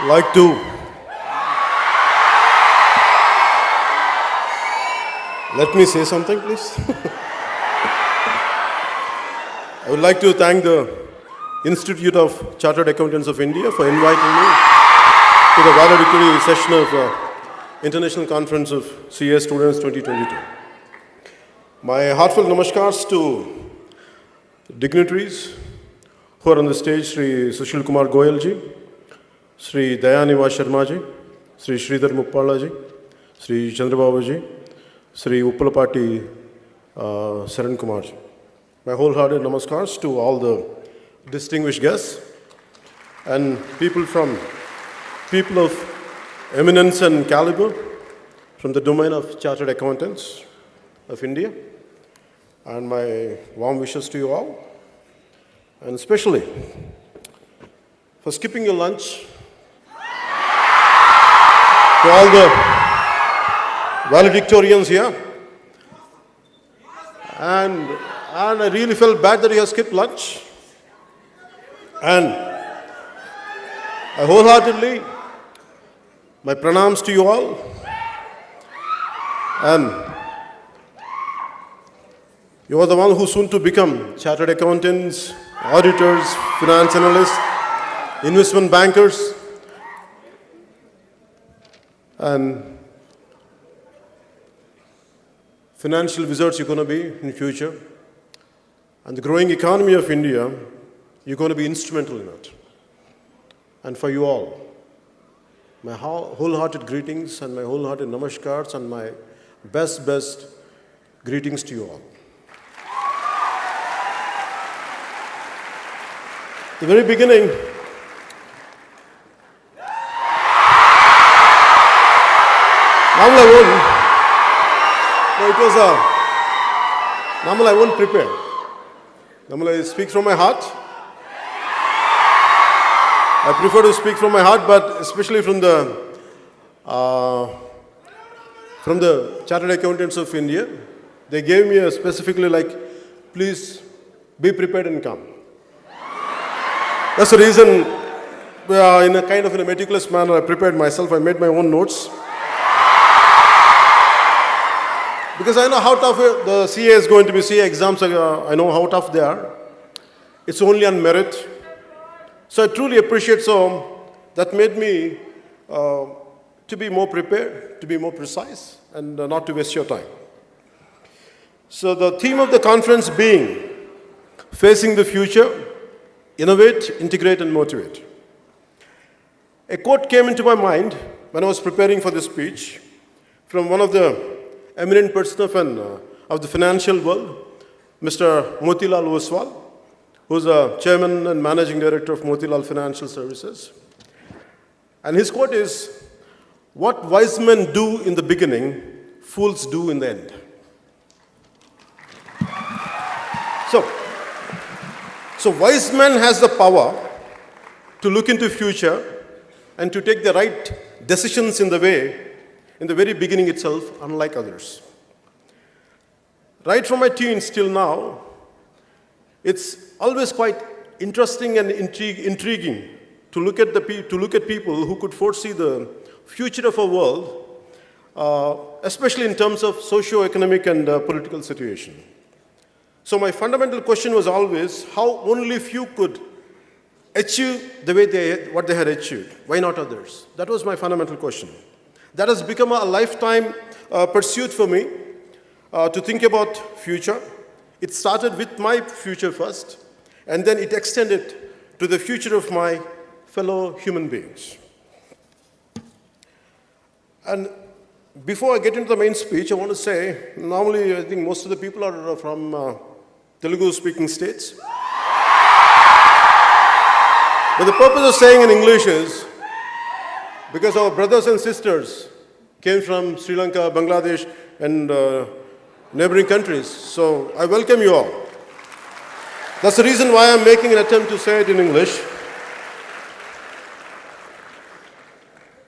like to let me say something, please. I would like to thank the Institute of Chartered Accountants of India for inviting me to the valedictory session of International Conference of CA Students 2022. My heartfelt namaskars to dignitaries who are on the stage: Sri Sushil Kumar Goyal ji, Sri Dayaniva Sharma ji, Sri Sridhar Muppala ji, Sri Chandrababu ji, Sri Uppalapati Saran Kumar ji. My wholehearted namaskars to all the distinguished guests and people of eminence and caliber from the domain of Chartered Accountants of India, and my warm wishes to you all, and especially for skipping your lunch to all the valedictorians here. And I really felt bad that you have skipped lunch. And I wholeheartedly, my pranams to you all. And you are the one who soon to become chartered accountants, auditors, finance analysts, investment bankers, and financial wizards you're going to be in the future. And the growing economy of India, you're going to be instrumental in it. And for you all, my wholehearted greetings and my wholehearted namaskars and my best greetings to you all. The very beginning, normally I won't prepare. Normally I speak from my heart. I prefer to speak from my heart, but especially from the Chartered Accountants of India, they gave me specifically like, please be prepared and come. That's the reason, in a kind of in a meticulous manner, I prepared myself. I made my own notes. Because I know how tough the CA is going to be. CA exams, I know how tough they are. It's only on merit. So I truly appreciate that made me to be more prepared, to be more precise, and not to waste your time. So the theme of the conference being Facing the Future, Innovate, Integrate, and Motivate. A quote came into my mind when I was preparing for this speech from one of the eminent persons of the financial world, Mr. Motilal Oswal, who's a chairman and managing director of Motilal Financial Services. And his quote is, "What wise men do in the beginning, fools do in the end." So wise man has the power to look into future and to take the right decisions in the very beginning itself, unlike others. Right from my teens till now, it's always quite interesting and intriguing to look at people who could foresee the future of our world, especially in terms of socio-economic and political situation. So my fundamental question was always how only few could achieve the way what they had achieved. Why not others? That was my fundamental question. That has become a lifetime pursuit for me to think about future. It started with my future first, and then it extended to the future of my fellow human beings. And before I get into the main speech, I want to say, normally I think most of the people are from Telugu-speaking states. But the purpose of saying in English is because our brothers and sisters came from Sri Lanka, Bangladesh, and neighboring countries. So I welcome you all. That's the reason why I'm making an attempt to say it in English.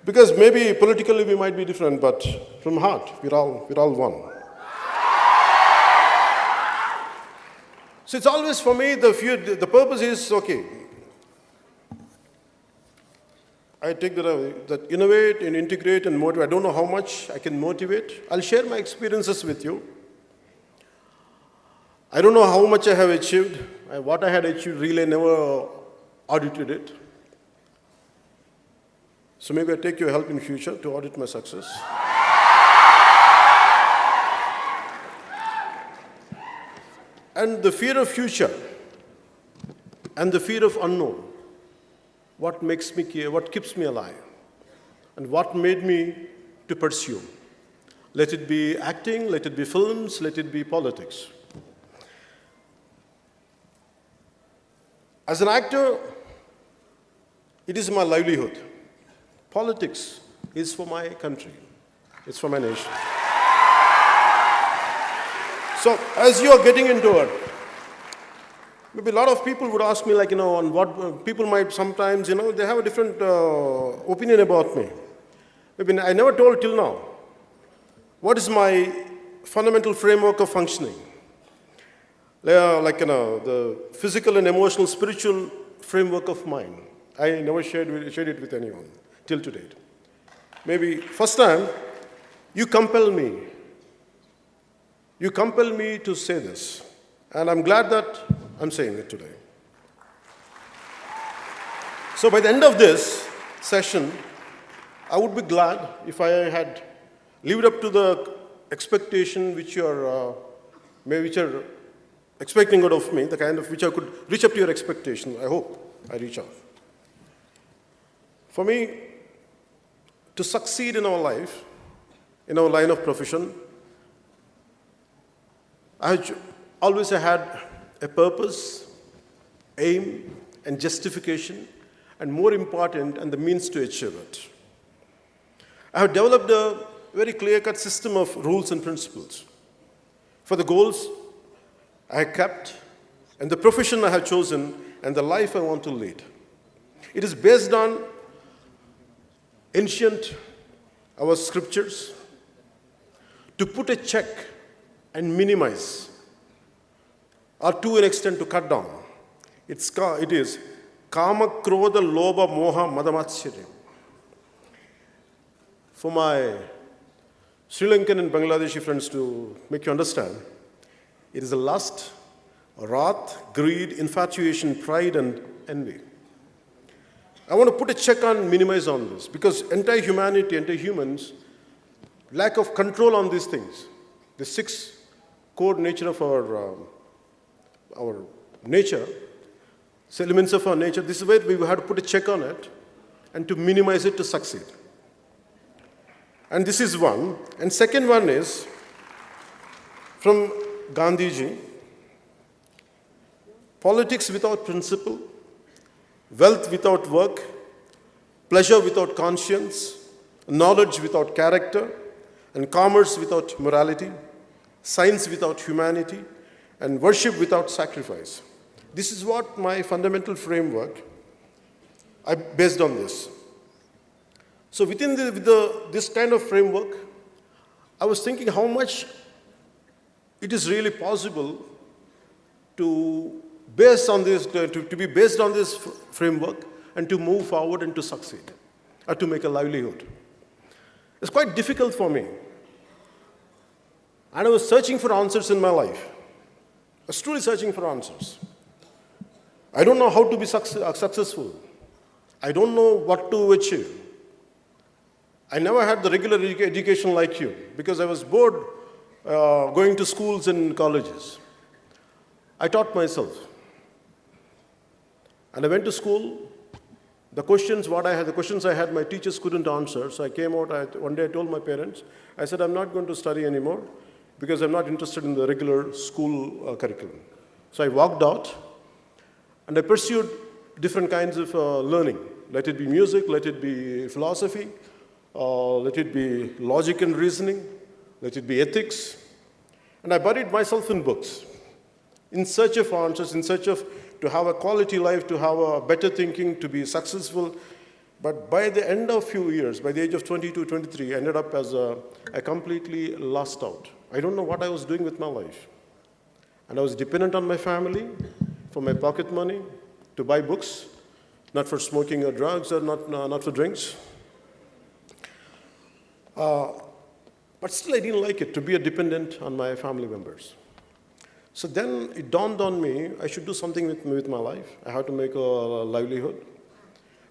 Because maybe politically we might be different, but from heart, we're all one. So it's always for me, the purpose is, okay, I take that innovate and integrate and motivate. I don't know how much I can motivate. I'll share my experiences with you. I don't know how much I have achieved. What I had achieved, really, I never audited it. So maybe I take your help in future to audit my success. And the fear of future and the fear of unknown, what makes me care, what keeps me alive, and what made me to pursue. Let it be acting, let it be films, let it be politics. As an actor, it is my livelihood. Politics is for my country. It's for my nation. So as you are getting into it, maybe a lot of people would ask me, like, on what people might sometimes, they have a different opinion about me. Maybe I never told till now what is my fundamental framework of functioning. The physical and emotional, spiritual framework of mine. I never shared it with anyone till to date. Maybe first time, you compel me. You compel me to say this. And I'm glad that I'm saying it today. So by the end of this session, I would be glad if I had lived up to the expectation which you're expecting out of me, the kind of which I could reach up to your expectation. I hope I reach out. For me, to succeed in our life, in our line of profession, I always had a purpose, aim, and justification, and more important, and the means to achieve it. I have developed a very clear-cut system of rules and principles for the goals I have kept, and the profession I have chosen, and the life I want to lead. It is based on ancient, our scriptures, to put a check and minimize, or to an extent to cut down. It is Kama, Krodha, Lobha, Moha, Madamatsyaram. For my Sri Lankan and Bangladeshi friends, to make you understand, it is a lust, wrath, greed, infatuation, pride, and envy. I want to put a check on, minimize on this, because entire humanity, entire humans, lack of control on these things. The six core nature of our nature, elements of our nature, this is where we have to put a check on it and to minimize it to succeed. And this is one. And second one is from Gandhiji: politics without principle, wealth without work, pleasure without conscience, knowledge without character, and commerce without morality, science without humanity, and worship without sacrifice. This is what my fundamental framework, I based on this. So within this kind of framework, I was thinking how much it is really possible to base on this, to be based on this framework and to move forward and to succeed, or to make a livelihood. It's quite difficult for me. And I was searching for answers in my life. I was truly searching for answers. I don't know how to be successful. I don't know what to achieve. I never had the regular education like you, because I was bored going to schools and colleges. I taught myself. And I went to school. The questions I had, my teachers couldn't answer. So I came out, one day I told my parents, I said, I'm not going to study anymore because I'm not interested in the regular school curriculum. So I walked out and I pursued different kinds of learning. Let it be music, let it be philosophy, let it be logic and reasoning, let it be ethics. And I buried myself in books, in search of answers, in search of to have a quality life, to have a better thinking, to be successful. But by the end of few years, by the age of 22, 23, I ended up as a completely lost out. I don't know what I was doing with my life. And I was dependent on my family for my pocket money, to buy books, not for smoking or drugs, or not for drinks. But still I didn't like it, to be a dependent on my family members. So then it dawned on me, I should do something with my life. I have to make a livelihood.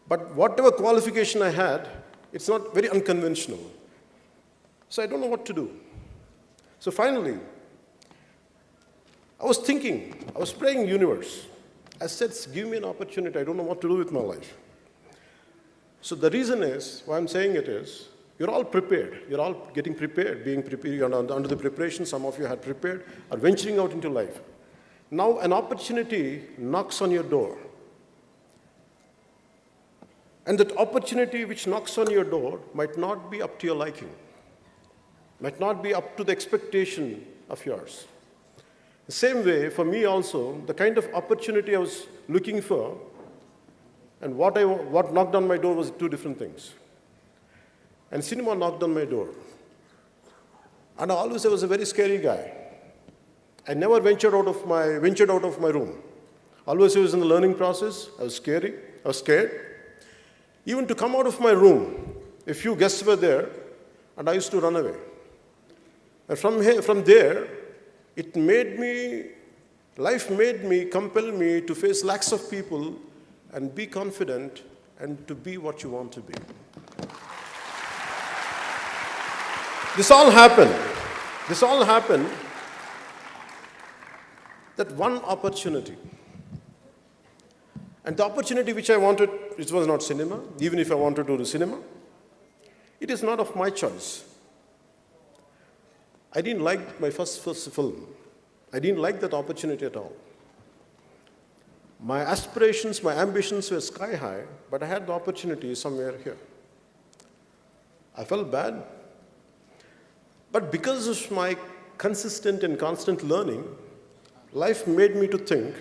But whatever qualification I had, it's not very unconventional. So I don't know what to do. So finally, I was thinking, I was praying universe. I said, give me an opportunity. I don't know what to do with my life. So the reason is, why I'm saying it is, you're all prepared. You're all getting prepared, being prepared. You're under the preparation. Some of you had prepared, are venturing out into life. Now an opportunity knocks on your door. And that opportunity which knocks on your door might not be up to your liking, might not be up to the expectation of yours. The same way, for me also, the kind of opportunity I was looking for and what knocked on my door was two different things. And cinema knocked on my door. And I was a very scary guy. I never ventured out of my room. Always I was in the learning process. I was scared. Even to come out of my room, a few guests were there, and I used to run away. And from there, life made me, compel me to face lakhs of people and be confident and to be what you want to be. This all happened that one opportunity. And the opportunity which I wanted, it was not cinema, even if I wanted to do cinema. It is not of my choice. I didn't like my first film. I didn't like that opportunity at all. My aspirations, my ambitions were sky high, but I had the opportunity somewhere here. I felt bad. But because of my consistent and constant learning, life made me to think,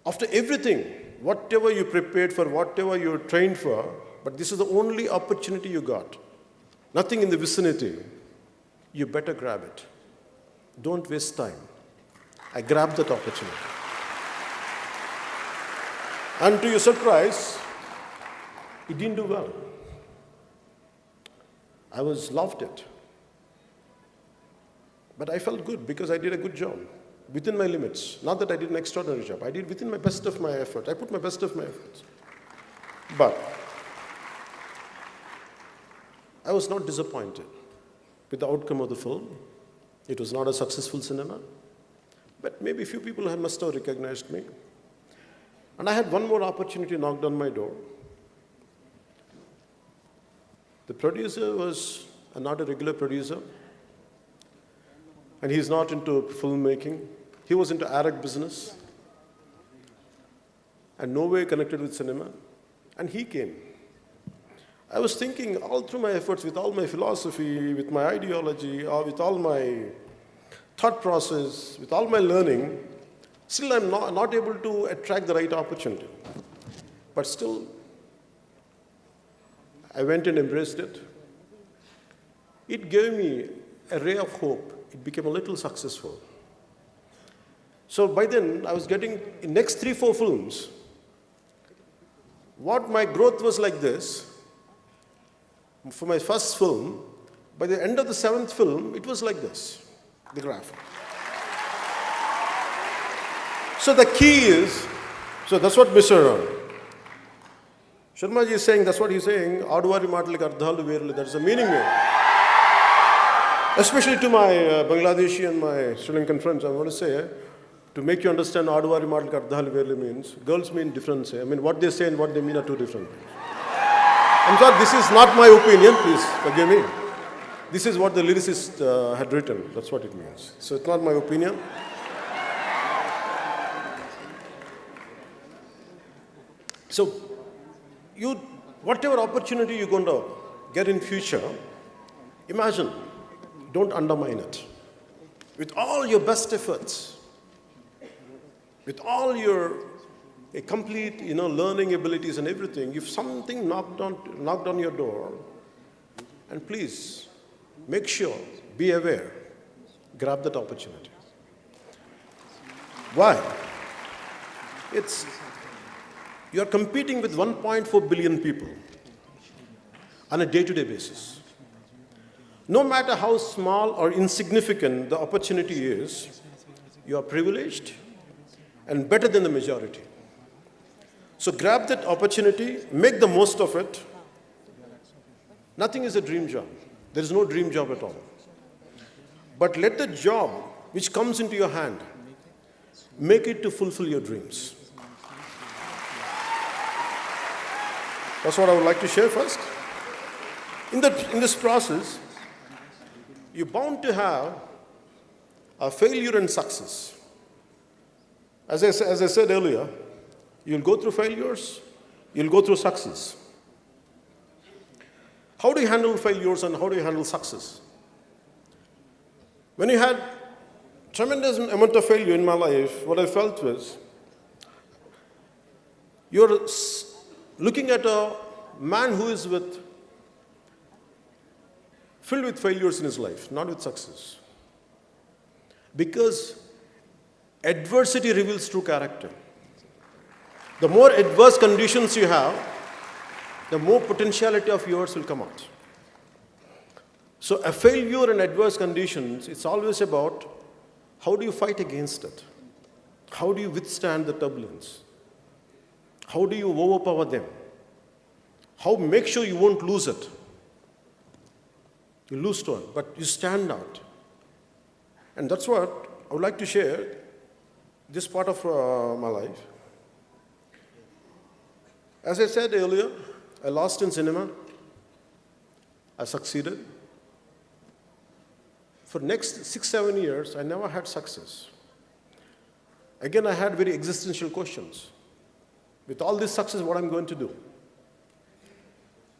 after everything, whatever you prepared for, whatever you were trained for, but this is the only opportunity you got. Nothing in the vicinity. You better grab it. Don't waste time. I grabbed that opportunity. And to your surprise, it didn't do well. I loved it. But I felt good because I did a good job within my limits. Not that I did an extraordinary job. I did within my best of my effort. I put my best of my efforts. But I was not disappointed with the outcome of the film. It was not a successful cinema. But maybe a few people must have recognized me. And I had one more opportunity knocked on my door. The producer was not a regular producer. And he's not into filmmaking. He was into Arak business. And no way connected with cinema. And he came. I was thinking all through my efforts, with all my philosophy, with my ideology, or with all my thought process, with all my learning, still I'm not able to attract the right opportunity. But still, I went and embraced it. It gave me a ray of hope. It became a little successful. So by then, I was getting, in next 3-4 films, what my growth was like this. For my first film, by the end of the 7th film, it was like this, the graph. So the key is, so that's what Mr. Sharma ji is saying, that's what he's saying, Aduvari Matliki Ardhalu Verlu, there's a meaning there. Especially to my Bangladeshi and my Sri Lankan friends, I want to say, to make you understand Aduvari Matliki Ardhalu Verlu means, girls mean different. I mean, what they say and what they mean are two different things. I'm sorry, this is not my opinion, please forgive me. This is what the lyricist had written, that's what it means. So it's not my opinion. So, whatever opportunity you're going to get in future, imagine, don't undermine it. With all your best efforts, with all your complete, learning abilities and everything, if something knocked on your door, and please, make sure, be aware, grab that opportunity. Why? You are competing with 1.4 billion people on a day-to-day basis. No matter how small or insignificant the opportunity is, you are privileged and better than the majority. So grab that opportunity, make the most of it. Nothing is a dream job. There is no dream job at all. But let the job which comes into your hand, make it to fulfill your dreams. That's what I would like to share first. In this process, you're bound to have a failure and success. As I said earlier, you'll go through failures, you'll go through success. How do you handle failures and how do you handle success? When you had tremendous amount of failure in my life, what I felt was, you're looking at a man who is filled with failures in his life, not with success. Because adversity reveals true character. The more adverse conditions you have, the more potentiality of yours will come out. So a failure and adverse conditions, it's always about how do you fight against it? How do you withstand the turbulence? How do you overpower them? How make sure you won't lose it? You lose to it, but you stand out. And that's what I would like to share, this part of my life. As I said earlier, I lost in cinema. I succeeded. For next 6-7 years, I never had success. Again, I had very existential questions. With all this success, what I'm going to do?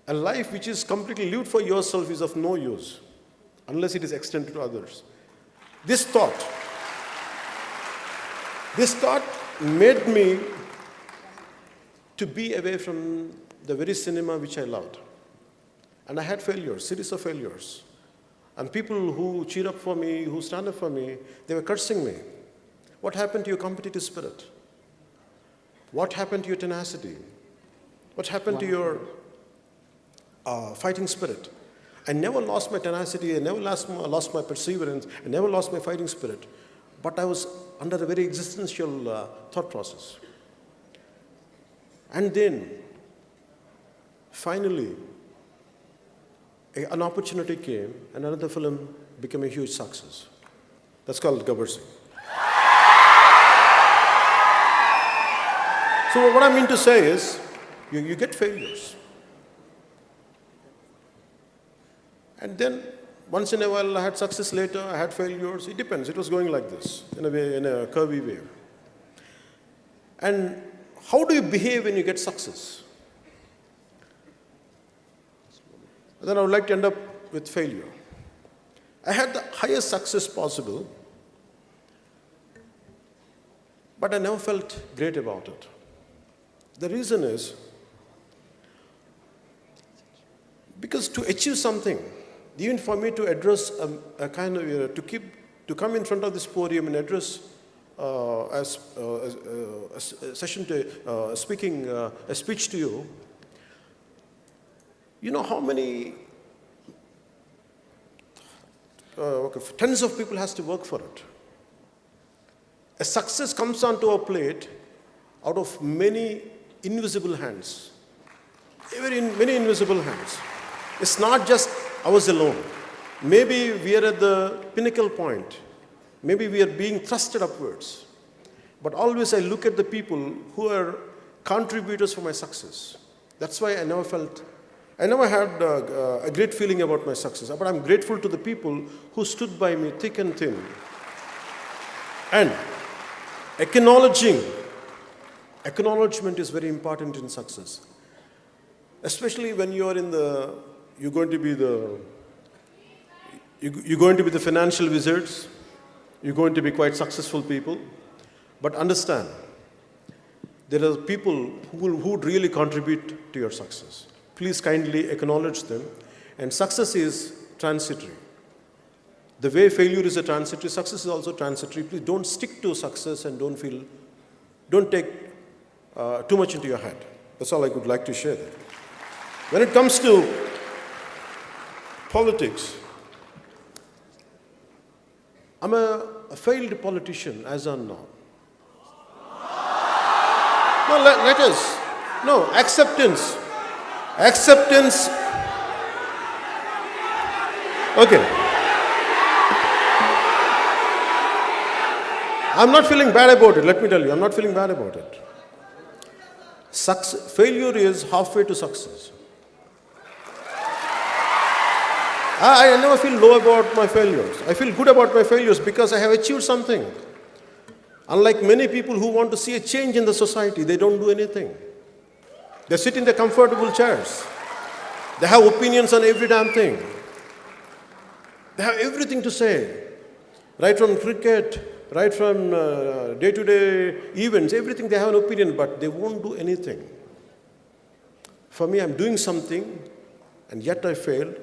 A life which is completely lived for yourself is of no use unless it is extended to others. This thought made me to be away from the very cinema which I loved. And I had failures, series of failures. And people who cheer up for me, who stand up for me, they were cursing me. What happened to your competitive spirit? What happened to your tenacity? What happened to your fighting spirit? I never lost my tenacity, I never lost my perseverance, I never lost my fighting spirit. But I was under a very existential thought process. And then, finally, an opportunity came, and another film became a huge success. That's called Gabbar Singh. So what I mean to say is, you get failures. And then, once in a while, I had success later, I had failures. It depends. It was going like this, in a curvy way. And how do you behave when you get success? Then I would like to end up with failure. I had the highest success possible, but I never felt great about it. The reason is, because to achieve something, even for me to address a kind of, to come in front of this podium and address a speech to you, you know how many tens of people has to work for it. A success comes onto our plate out of many invisible hands. Many invisible hands. It's not just ours alone. Maybe we are at the pinnacle point. Maybe we are being thrusted upwards. But always I look at the people who are contributors for my success. That's why I never had a great feeling about my success. But I'm grateful to the people who stood by me thick and thin. And acknowledgement is very important in success. Especially when you're going to be the financial wizards, you're going to be quite successful people. But understand, there are people who would really contribute to your success. Please kindly acknowledge them. And success is transitory. The way failure is a transitory, success is also transitory. Please don't stick to success and don't take too much into your head. That's all I would like to share there. When it comes to politics, I'm a failed politician as on now. No, let us. No, acceptance. Acceptance. Okay. I'm not feeling bad about it, let me tell you. I'm not feeling bad about it. Failure is halfway to success. I never feel low about my failures. I feel good about my failures because I have achieved something. Unlike many people who want to see a change in the society, they don't do anything. They sit in their comfortable chairs. They have opinions on every damn thing. They have everything to say. Right from cricket, right from day-to-day events, everything they have an opinion, but they won't do anything. For me, I'm doing something, and yet I failed.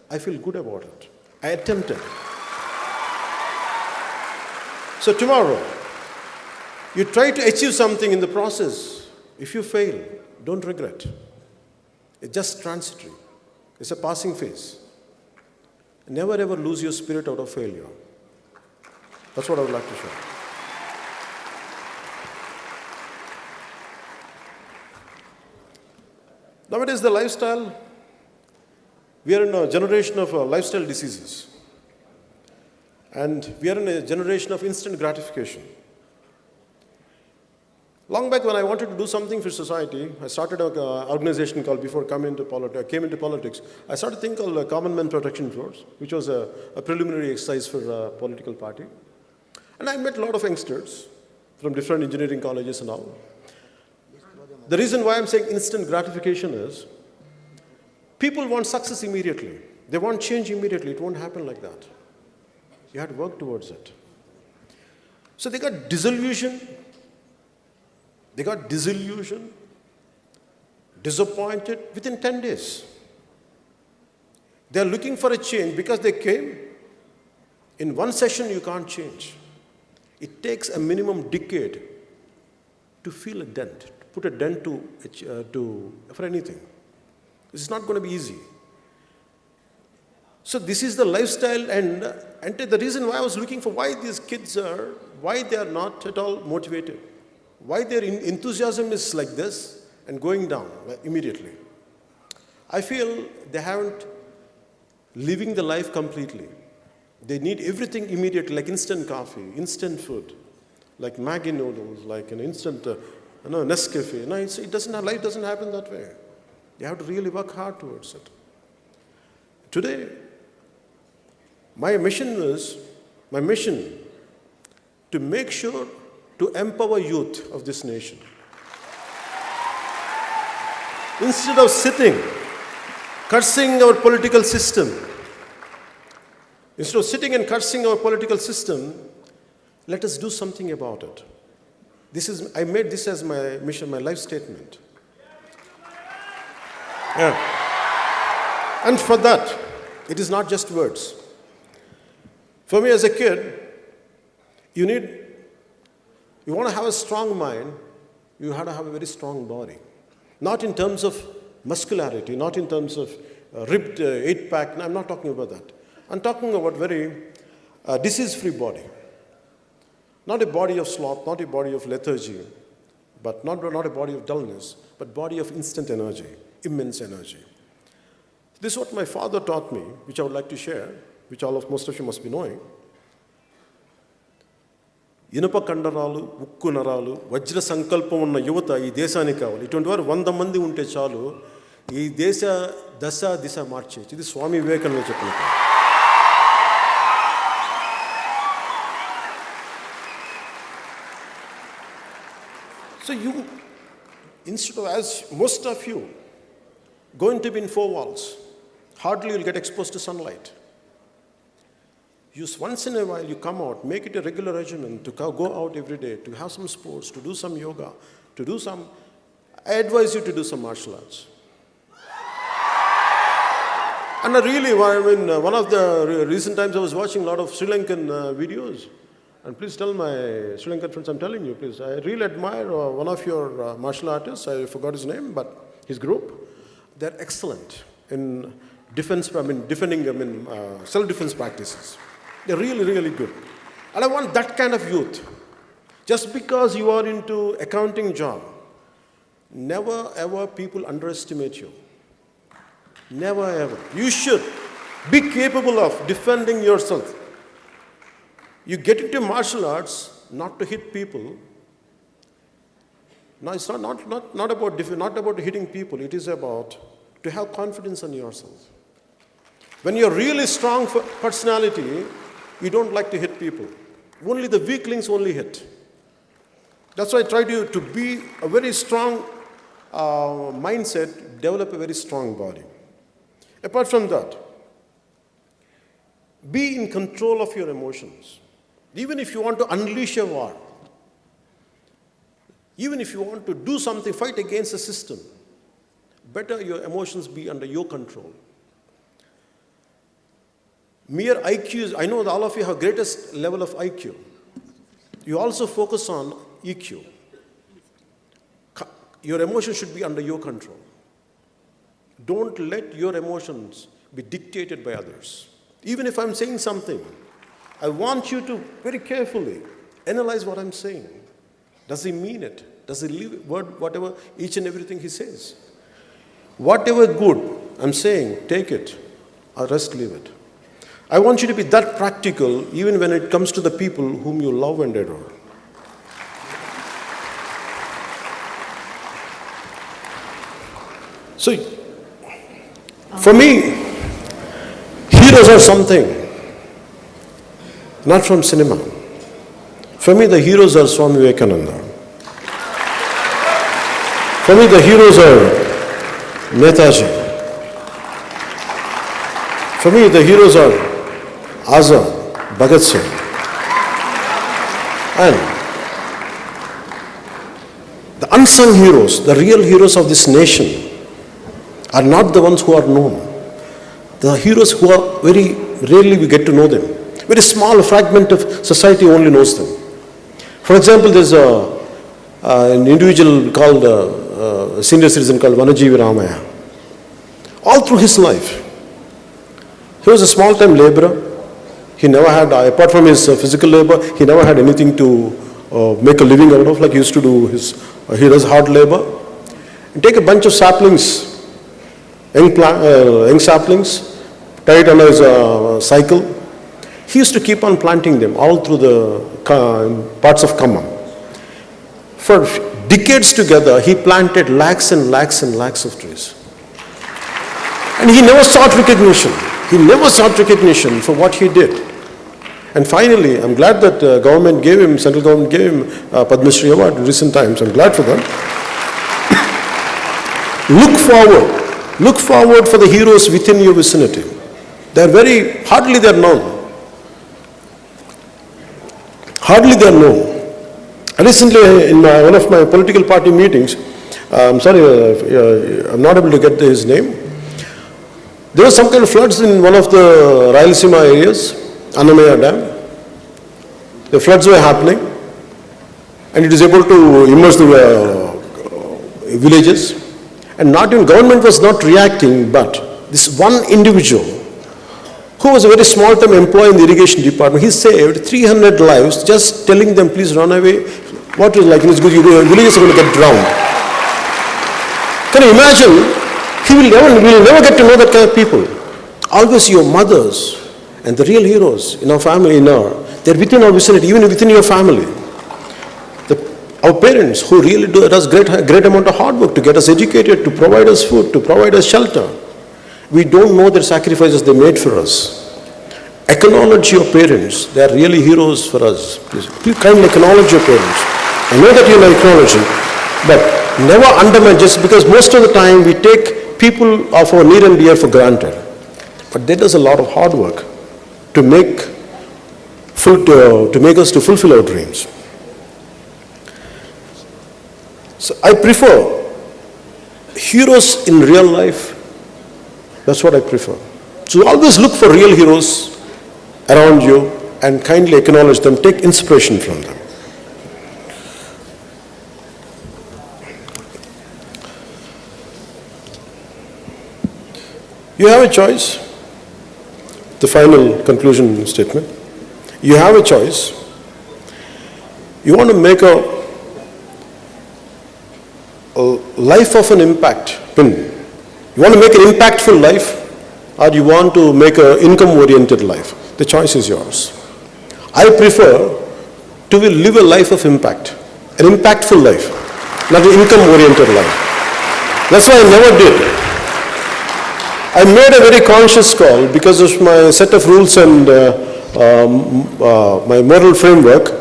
I feel good about it. I attempted. So tomorrow, you try to achieve something in the process. If you fail, don't regret. It's just transitory. It's a passing phase. Never ever lose your spirit out of failure. That's what I would like to share. Nowadays, the lifestyle, we are in a generation of lifestyle diseases. And we are in a generation of instant gratification. Long back when I wanted to do something for society, I started an organization called, before I came into politics, I started a thing called Common Man Protection Force, which was a preliminary exercise for a political party. And I met a lot of youngsters from different engineering colleges and all. The reason why I'm saying instant gratification is, people want success immediately. They want change immediately. It won't happen like that. You have to work towards it. So they got disillusioned. They got disillusioned, disappointed within 10 days. They're looking for a change because they came. In one session, you can't change. It takes a minimum decade to feel a dent, to put a dent for anything. It's not going to be easy. So this is the lifestyle, and the reason why I was looking for why these kids are, why they are not at all motivated. Why their enthusiasm is like this and going down immediately. I feel they haven't living the life completely. They need everything immediately, like instant coffee, instant food, like Maggi noodles, like an instant Nescafe. No, life doesn't happen that way. You have to really work hard towards it. Today, my mission to make sure to empower youth of this nation. Instead of sitting, cursing our political system, let us do something about it. I made this as my mission, my life statement. Yeah. And for that, it is not just words. For me as a kid, you want to have a strong mind, you have to have a very strong body. Not in terms of muscularity, not in terms of ripped eight-pack. No, I'm not talking about that. I'm talking about very disease-free body. Not a body of sloth, not a body of lethargy, but not a body of dullness, but body of instant energy, immense energy. This is what my father taught me, which I would like to share, which most of you must be knowing. ఇనుప కండరాలు, ఉక్కు నరాలు, వజ్ర సంకల్పం ఉన్న యువత ఈ దేశానికి కావాలి. ఇటువంటి వారు 100 మంది ఉంటే చాలు, ఈ దేశ దిశ మార్చేయచ్చు. ఇది స్వామి వివేకానంద చెప్పినట్టు. So instead of, as most of you, going to be in 4 walls, hardly you'll get exposed to sunlight. Once in a while, you come out, make it a regular regimen to go out every day, to have some sports, to do some yoga, I advise you to do some martial arts. And one of the recent times I was watching a lot of Sri Lankan videos, And please tell my Sri Lankan friends, I'm telling you, please, I really admire one of your martial artists, I forgot his name, but his group, they're excellent in defending self-defense practices. They're really, really good. And I want that kind of youth. Just because you are into accounting job, never ever people underestimate you. Never ever. You should be capable of defending yourself. You get into martial arts not to hit people. No, it's not about hitting people. It is about to have confidence in yourself. When you're really strong personality, you don't like to hit people. Only the weaklings only hit. That's why I try to be a very strong mindset, develop a very strong body. Apart from that, be in control of your emotions. Even if you want to unleash a war, even if you want to do something, fight against the system, better your emotions be under your control. Mere IQ, I know that all of you have greatest level of IQ. You also focus on EQ. Your emotions should be under your control. Don't let your emotions be dictated by others. Even if I'm saying something, I want you to very carefully analyze what I'm saying. Does he mean it? Does he live whatever, each and everything he says? Whatever good I'm saying, take it, or rest leave it. I want you to be that practical even when it comes to the people whom you love and adore. So, for me, heroes are something, not from cinema. For me, the heroes are Swami Vivekananda. For me, the heroes are Netaji. For me, the heroes are Azad, Bhagat Singh. And the unsung heroes, the real heroes of this nation, are not the ones who are known. The heroes who are very rarely we get to know them. Very small fragment of society only knows them. For example, there's an individual called, a senior citizen called Vanajeevi Ramaya. All through his life, he was a small-time laborer. He never had, apart from his physical labor, he never had anything to make a living out of, like he used to do he does hard labor. And take a bunch of saplings, young saplings, tie it on his cycle. He used to keep on planting them all through the parts of Khammam. For decades together, he planted lakhs and lakhs and lakhs of trees. And he never sought recognition. He never sought recognition for what he did. And finally, I'm glad that central government gave him Padma Shri Award in recent times. I'm glad for that. Look forward for the heroes within your vicinity. Hardly they're known. Recently, in one of my political party meetings, I'm sorry, I'm not able to get his name. There was some kind of floods in one of the Rayalaseema areas, Annamaya Dam. The floods were happening, and it is able to immerse the villages. And not even government was not reacting, but this one individual, who was a very small-time employee in the irrigation department, he saved 300 lives just telling them, please run away. What is like in his villages are going to get drowned. Can you imagine? We will never get to know that kind of people. Always your mothers and the real heroes in our family, they're within our vicinity, even within your family. Our parents who really does great amount of hard work to get us educated, to provide us food, to provide us shelter. We don't know their sacrifices they made for us. Acknowledge your parents. They are really heroes for us. Please kindly acknowledge your parents. I know that you are acknowledging, but never undermine, just because most of the time we take people of our near and dear for granted. But they does a lot of hard work to make us to fulfill our dreams. So I prefer heroes in real life. That's what I prefer. So always look for real heroes around you. and kindly acknowledge them, take inspiration from them. You have a choice. The final conclusion statement. You have a choice. You want to make a life of an impact. You want to make an impactful life, or you want to make an income-oriented life. The choice is yours. I prefer to live a life of impact, an impactful life, not an income-oriented life. That's why I never did. I made a very conscious call because of my set of rules and my moral framework.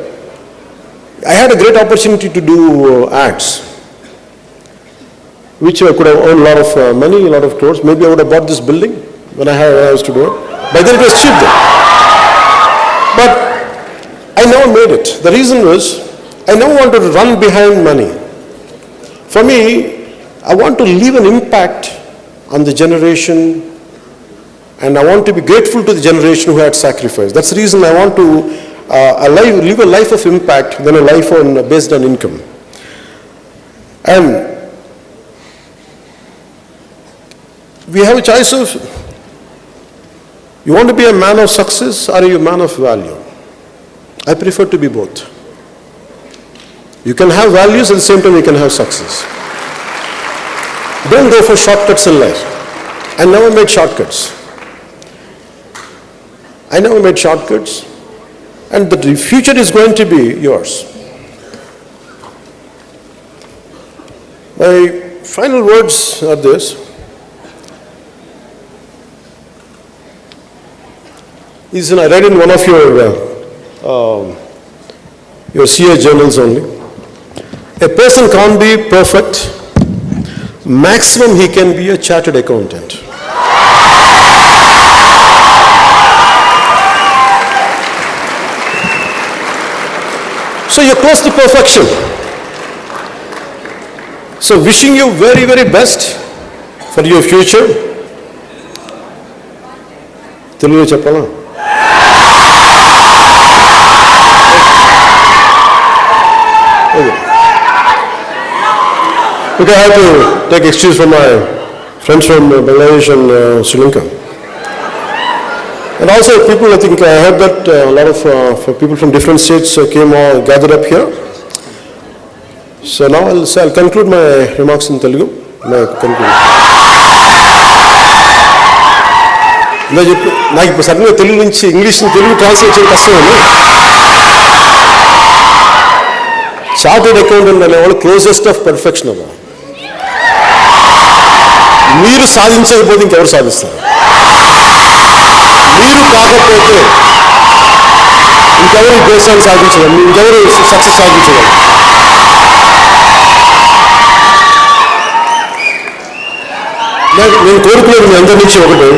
I had a great opportunity to do ads, which I could have earned a lot of money, a lot of crores. Maybe I would have bought this building when I was to do it. By then it was cheap then. But I never made it. The reason was, I never wanted to run behind money. For me, I want to leave an impact on the generation, and I want to be grateful to the generation who had sacrificed. That's the reason I want to live a life of impact than a life based on income. And we have a choice of, you want to be a man of success or are you a man of value? I prefer to be both. You can have values, at the same time you can have success. Don't go for shortcuts in life. I never made shortcuts. I never made shortcuts. And the future is going to be yours. My final words are this. I read in one of your CA journals only. A person can't be perfect. Maximum he can be a chartered accountant. So you're close to perfection. So wishing you very, very best for your future. Telugu cheppala. Because I have to take excuse from my friends from Bangladesh and Sri Lanka. And also people, I think I heard that a lot of people from different states came or gathered up here. So now I'll conclude my remarks in Telugu. నాకు ఇప్పుడు సడన్గా తెలుగు నుంచి English Telugu translate చేయడం కష్టమని. Chartered accountant అనేవాళ్ళు closest of perfection అవ్వ. మీరు సాధించకపోతే ఇంకెవరు సాధిస్తారు? మీరు కాకపోతే ఇంకెవరు దేశాన్ని సాధించగలరు? ఇంకెవరు సక్సెస్ సాధించగలరు? నేను కోరుకునేది మీ అందరి నుంచి ఒకటే,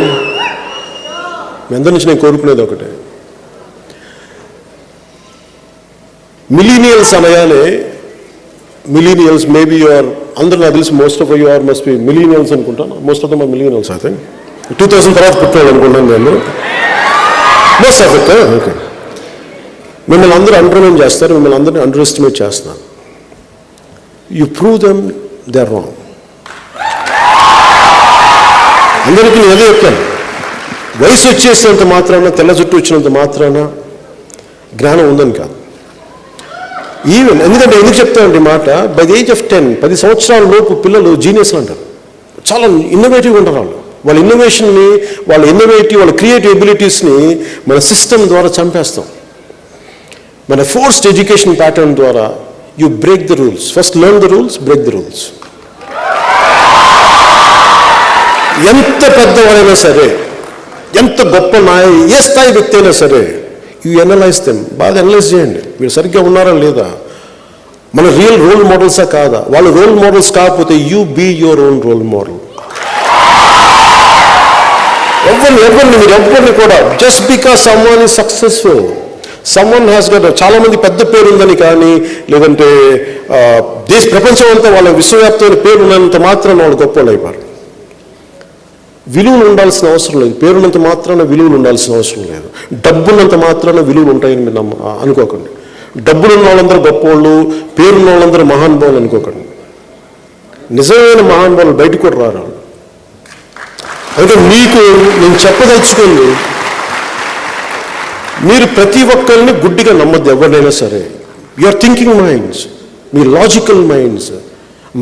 నేను కోరుకునేది ఒకటే. మిలీనియల్స్ అనగానే, మిలీనియల్స్ మేబీ యూఆర్, అందరూ నాకు తెలిసి most of you are must be millennials అనుకుంటాను. Most of them are millennials I think. 2000 తర్వాత పుట్టినాడు అనుకుంటాను నేను. Most of it. ఓకే. మిమ్మల్ని అందరూ అండర్మైన్ చేస్తారు, మిమ్మల్ని అందరినీ అండర్ ఎస్టిమేట్ చేస్తున్నారు. You prove them they are wrong. అందరికీ నేను ఏదో చెప్పాను, వయసు వచ్చేసినంత మాత్రాన, తెల్ల జుట్టు వచ్చినంత మాత్రాన జ్ఞానం ఉందని కాదు. ఈవెన్ ఎందుకంటే ఎందుకు చెప్తానండి మాట, బై ది ఏజ్ ఆఫ్ 10 సంవత్సరాల లోపు పిల్లలు జీనియస్లు అంటారు. చాలా ఇన్నోవేటివ్గా ఉంటారు వాళ్ళ ఇన్నోవేషన్ని, వాళ్ళ క్రియేటివ్ ఎబిలిటీస్ని మన సిస్టమ్ ద్వారా చంపేస్తాం. మన ఫోర్స్డ్ ఎడ్యుకేషన్ ప్యాటర్న్ ద్వారా you break the rules. First learn the rules, break the rules. ఎంత పెద్దవాడైనా సరే, ఎంత గొప్ప ఏ స్థాయి వ్యక్తి అయినా సరే, యూ ఎనలైజ్ దెమ్. బాగా ఎనలైజ్ చేయండి, మీరు సరిగ్గా ఉన్నారా లేదా, మన రియల్ రోల్ మోడల్సా కాదా. వాళ్ళు రోల్ మోడల్స్ కాకపోతే you be your own role model. ఎవరిని కూడా just because someone is successful, someone has got, చాలా మంది పెద్ద పేరు ఉందని కానీ, లేదంటే ప్రపంచం అంతా వాళ్ళ విశ్వవ్యాప్తమైన పేరు ఉన్నంత మాత్రం వాళ్ళు గొప్ప వాళ్ళు అయిపోయారు. విలువలు ఉండాల్సిన అవసరం లేదు. పేరున్నంత మాత్రాన విలువలు ఉండాల్సిన అవసరం లేదు. డబ్బున్నంత మాత్రాన విలువలు ఉంటాయని మీరు అనుకోకండి. డబ్బులున్న వాళ్ళందరూ గొప్పవాళ్ళు, పేరున్న వాళ్ళందరూ మహానుభావులు అనుకోకండి. నిజమైన మహానుభావులు బయటకు కూడా రారు. అందుకే మీకు నేను చెప్పదలుచుకుంది, మీరు ప్రతి ఒక్కరిని గుడ్డిగా నమ్మద్దు. ఎవరినైనా సరే, యూఆర్ థింకింగ్ మైండ్స్, మీ లాజికల్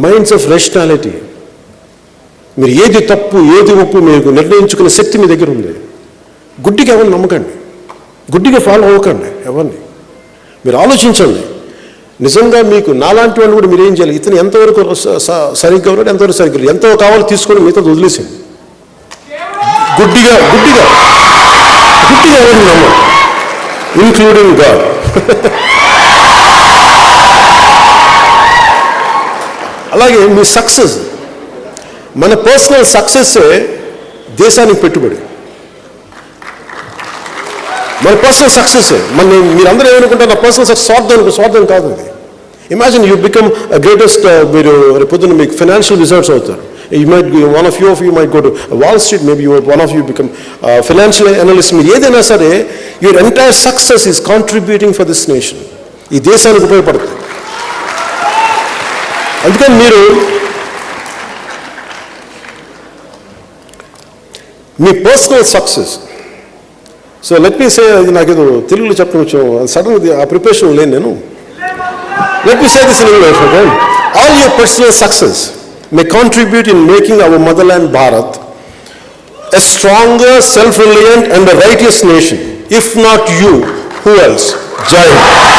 మైండ్స్ ఆఫ్ రేషనాలిటీ. మీరు ఏది తప్పు ఏది ఒప్పు మీకు నిర్ణయించుకునే శక్తి మీ దగ్గర ఉంది. గుడ్డిగా ఎవరిని నమ్మకండి, గుడ్డిగా ఫాలో అవ్వకండి ఎవరిని. మీరు ఆలోచించండి. నిజంగా మీకు నాలాంటి వాళ్ళు కూడా మీరు ఏం చేయాలి, ఇతను ఎంతవరకు సరిగ్గా ఉన్నాడు, ఎంతవరకు సరిగ్గా, ఎంతో కావాలో తీసుకొని మిగతా వదిలేసింది. గుడ్డిగా గుడ్డిగా గుడ్డిగా ఎవరిని నమ్మ, ఇంక్లూడింగ్ గాడ్. అలాగే మీ సక్సెస్, మన పర్సనల్ సక్సెస్సే దేశానికి పెట్టుబడి. మన పర్సనల్ సక్సెస్సే మీరందరూ ఏమనుకుంటారు, నా పర్సనల్ సక్సెస్ స్వార్థం కాదు అది. ఇమాజిన్ యూ బికమ్ గ్రేటెస్ట్, మీరు రేపొద్దున మీకు ఫైనాన్షియల్ రిజల్ట్స్ అవుతారు. You might be, one of you might go to Wall Street, maybe one of you become financial analyst. మీరు ఏదైనా సరే, your entire success is contributing for this nation. ఈ దేశానికి ఉపయోగపడుతుంది. అందుకని మీరు మీ personal success, so let me say, నాకేదో తెలుగులో చెప్పడం వచ్చాము, సడన్గా ఆ ప్రిపరేషన్ లేను నేను. Let me say this in English. All your personal success may contribute in making our motherland Bharat a stronger, self-reliant and a righteous nation. If not you, who else? Jai Hind.